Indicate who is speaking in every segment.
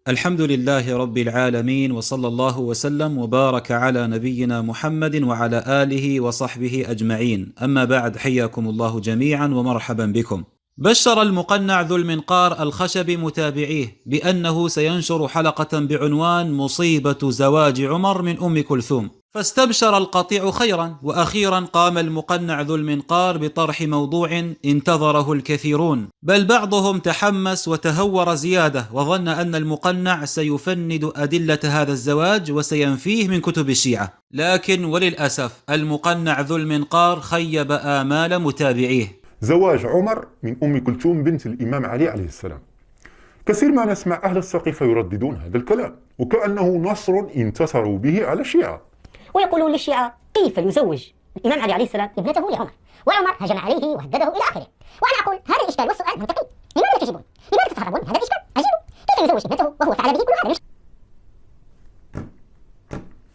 Speaker 1: الحمد لله رب العالمين، وصلى الله وسلم وبارك على نبينا محمد وعلى آله وصحبه أجمعين. أما بعد، حياكم الله جميعا ومرحبا بكم. بشر المقنع ذو المنقار الخشبي متابعيه بأنه سينشر حلقة بعنوان مصيبة زواج عمر من أم كلثوم، فاستبشر القطيع خيرا، وأخيرا قام المقنع ذو المنقار بطرح موضوع انتظره الكثيرون، بل بعضهم تحمس وتهور زيادة وظن أن المقنع سيفند أدلة هذا الزواج وسينفيه من كتب الشيعة، لكن وللأسف المقنع ذو المنقار خيب آمال متابعيه.
Speaker 2: زواج عمر من أم كلثوم بنت الإمام علي عليه السلام. كثير ما نسمع أهل السقيفة يرددون هذا الكلام وكأنه نصر انتصروا به على الشيعة،
Speaker 3: ويقولون للشيعة كيف يزوج الإمام علي عليه السلام ابنته لعمر وعمر هجم عليه وهدده إلى آخره. وأنا أقول هذا الإشكال والسؤال منطقي، لماذا تجيبون؟ لماذا تستغربون هذا الإشكال؟ عجيب، كيف يزوج ابنته وهو فعل به كل هذا؟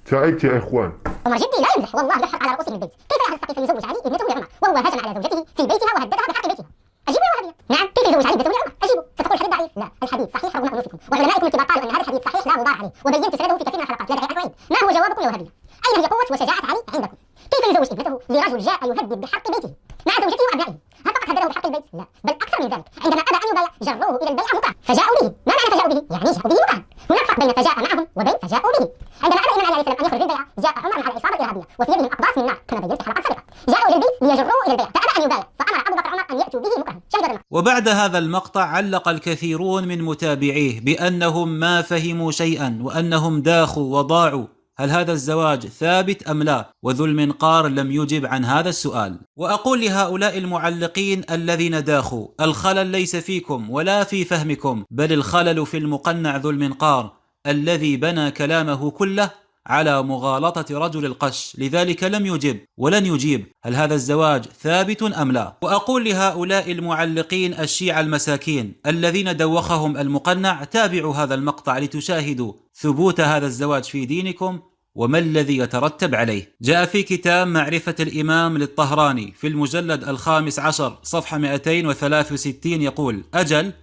Speaker 2: تعبت يا إخوان.
Speaker 3: عمر جدي لا يمزح، والله يحرق على رؤوسهم البيت. كيف أهل السقيفة يزوج علي ابنته لعمر وهو هجم على زوجته في بيتها وهددها بحرق بيتها؟ أجيبوا يا وهابية. نعم، كيف يزوج علي ابنته لعمر؟ أجيبوا. ستقول الحديث ضعيف، لا الحديث صحيح رغم أنوفكم، وعلماءكم الكبار قالوا أن هذا الحديث صحيح لا غبار عليه، وبينت سنده في كثير من الحلقات. لدي أن أعيد، ما هو جوابكم يا وهابية؟ أين هي قوة وشجاعة علي عندكم؟ كيف يزوج ابنته لرجل جاء يهدد بحرق بيته مع زوجته وأبنائه؟ هل فقط هدده بحرق البيت؟ لا، بل أكثر من ذلك. عندما أبى أن يبايع جروه إلى البيعة مكره، فجاءوا به. ما معنى فجاءوا به؟ يعني جاءوا به مكره. هناك فرق بين فجاء معهم وبين فجاءوا به. عندما أبى الإمام علي عليه السلام أن يخرج للبيعة، جاء عمر مع العصابة الإرهابية وفي يدهم أقراص من نار كما بينت في حلقات سابقة. جاءوا إلى البيت ليجروه إلى البيعة، فأبى أن يبايع، فأمر أبو بكر عمر أن يأتوا به مكرها. شاهدوا.
Speaker 1: وبعد هذا المقطع علق الكثيرون من متابعيه بأنهم ما فهموا شيئا وأنهم داخوا وضاعوا. هل هذا الزواج ثابت أم لا؟ وذو المنقار لم يجب عن هذا السؤال. وأقول لهؤلاء المعلقين الذين داخوا: الخلل ليس فيكم ولا في فهمكم، بل الخلل في المقنع ذو المنقار الذي بنى كلامه كله على مغالطة رجل القش، لذلك لم يجب ولن يجيب هل هذا الزواج ثابت أم لا. وأقول لهؤلاء المعلقين الشيعة المساكين الذين دوخهم المقنع: تابعوا هذا المقطع لتشاهدوا ثبوت هذا الزواج في دينكم وما الذي يترتب عليه. جاء في كتاب معرفة الإمام للطهراني في المجلد 15 صفحة 263 يقول: أجل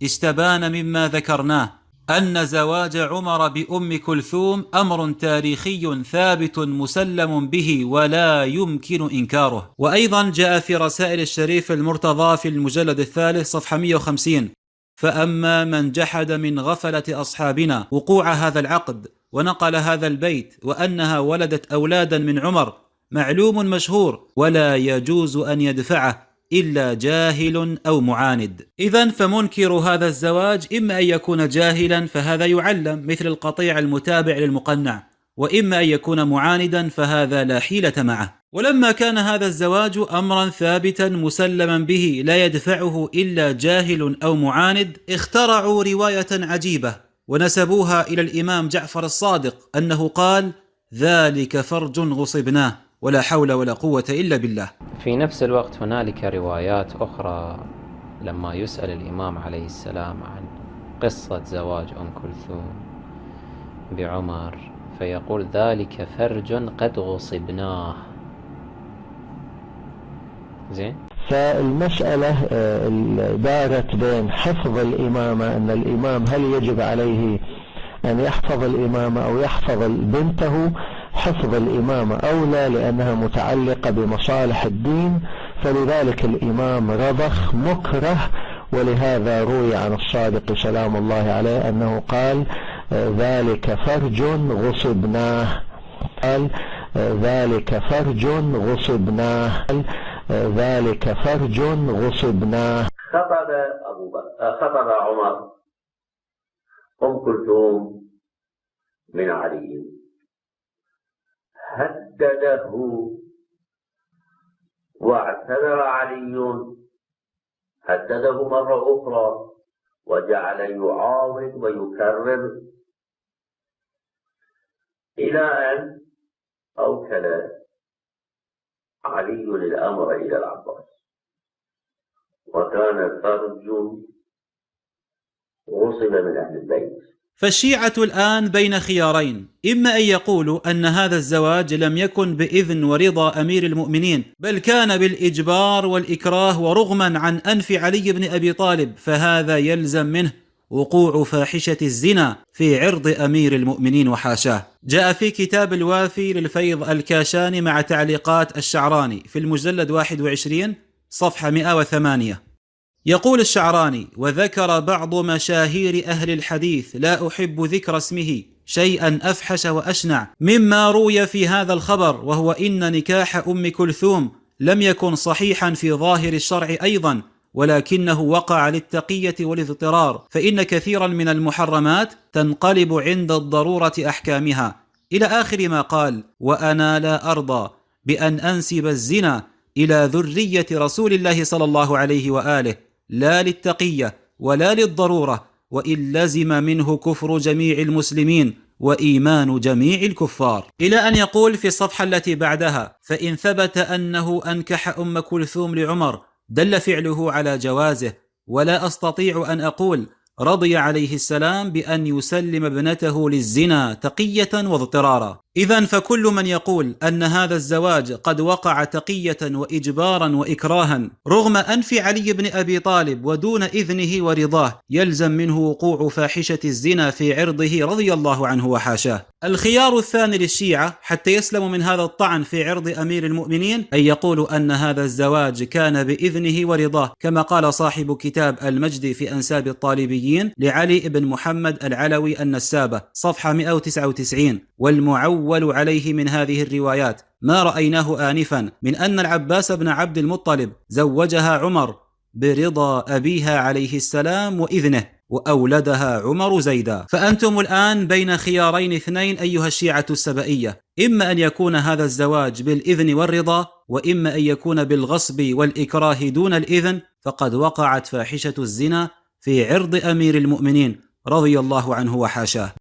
Speaker 1: استبان مما ذكرناه أن زواج عمر بأم كلثوم أمر تاريخي ثابت مسلم به ولا يمكن إنكاره. وأيضا جاء في رسائل الشريف المرتضى في المجلد 3 صفحة 150: فأما من جحد من غفلة أصحابنا وقوع هذا العقد ونقل هذا البيت وأنها ولدت أولادا من عمر معلوم مشهور ولا يجوز أن يدفعه إلا جاهل أو معاند. إذن فمنكر هذا الزواج إما أن يكون جاهلا فهذا يعلم مثل القطيع المتابع للمقنع، وإما أن يكون معاندا فهذا لا حيلة معه. ولما كان هذا الزواج أمرا ثابتا مسلما به لا يدفعه إلا جاهل أو معاند، اخترعوا رواية عجيبة ونسبوها إلى الإمام جعفر الصادق أنه قال: ذلك فرج غصبناه ولا حول ولا قوة إلا بالله.
Speaker 4: في نفس الوقت هنالك روايات أخرى لما يسأل الإمام عليه السلام عن قصة زواج أم كلثوم بعمر فيقول: ذلك فرج قد غصبناه. زين؟
Speaker 5: فالمسألة دارت بين حفظ الإمامة، أن الإمام هل يجب عليه أن يحفظ الإمامة أو يحفظ بنته. حفظ الإمامة أولى لأنها متعلقة بمصالح الدين، فلذلك الإمام رضخ مكره. ولهذا روي عن الصادق سلام الله عليه أنه قال: ذلك فرج غصبناه. قال: ذلك فرج غصبناه. ذلك فرج غصبناه.
Speaker 6: خطب عمر أم كلثوم من علي، هدده واعتذر علي، هدده مرة أخرى وجعل يعاود ويكرر إلى أن أوكل علي الأمر إلى العباس، وكان فرج غصب من أهل البيت.
Speaker 1: فالشيعة الآن بين خيارين: إما أن يقولوا أن هذا الزواج لم يكن بإذن ورضا أمير المؤمنين بل كان بالإجبار والإكراه ورغما عن أنف علي بن أبي طالب، فهذا يلزم منه وقوع فاحشة الزنا في عرض أمير المؤمنين وحاشاه. جاء في كتاب الوافي للفيض الكاشاني مع تعليقات الشعراني في المجلد 21 صفحة 108. يقول الشعراني: وذكر بعض مشاهير أهل الحديث، لا أحب ذكر اسمه، شيئا أفحش وأشنع مما روي في هذا الخبر، وهو إن نكاح أم كلثوم لم يكن صحيحا في ظاهر الشرع أيضا، ولكنه وقع للتقية والاضطرار، فإن كثيرا من المحرمات تنقلب عند الضرورة أحكامها، إلى آخر ما قال. وأنا لا أرضى بأن أنسب الزنا إلى ذرية رسول الله صلى الله عليه وآله، لا للتقية ولا للضرورة، وإن لزم منه كفر جميع المسلمين وإيمان جميع الكفار. إلى أن يقول في الصفحة التي بعدها: فإن ثبت أنه أنكح أم كلثوم لعمر دل فعله على جوازه، ولا أستطيع أن أقول رضي عليه السلام بأن يسلم ابنته للزنا تقية واضطرارا. إذن فكل من يقول أن هذا الزواج قد وقع تقية وإجبارا وإكراها رغم أنف علي بن أبي طالب ودون إذنه ورضاه، يلزم منه وقوع فاحشة الزنا في عرضه رضي الله عنه وحاشاه. الخيار الثاني للشيعة حتى يسلموا من هذا الطعن في عرض أمير المؤمنين أن يقولوا أن هذا الزواج كان بإذنه ورضاه، كما قال صاحب كتاب المجد في أنساب الطالبيين لعلي بن محمد العلوي النسابة صفحة 199: والمعول عليه من هذه الروايات ما رأيناه آنفا من أن العباس بن عبد المطلب زوجها عمر برضا أبيها عليه السلام وإذنه، وأولدها عمر زيدا. فأنتم الآن بين خيارين اثنين أيها الشيعة السبئية: إما أن يكون هذا الزواج بالإذن والرضا، وإما أن يكون بالغصب والإكراه دون الإذن، فقد وقعت فاحشة الزنا في عرض أمير المؤمنين رضي الله عنه وحاشاه.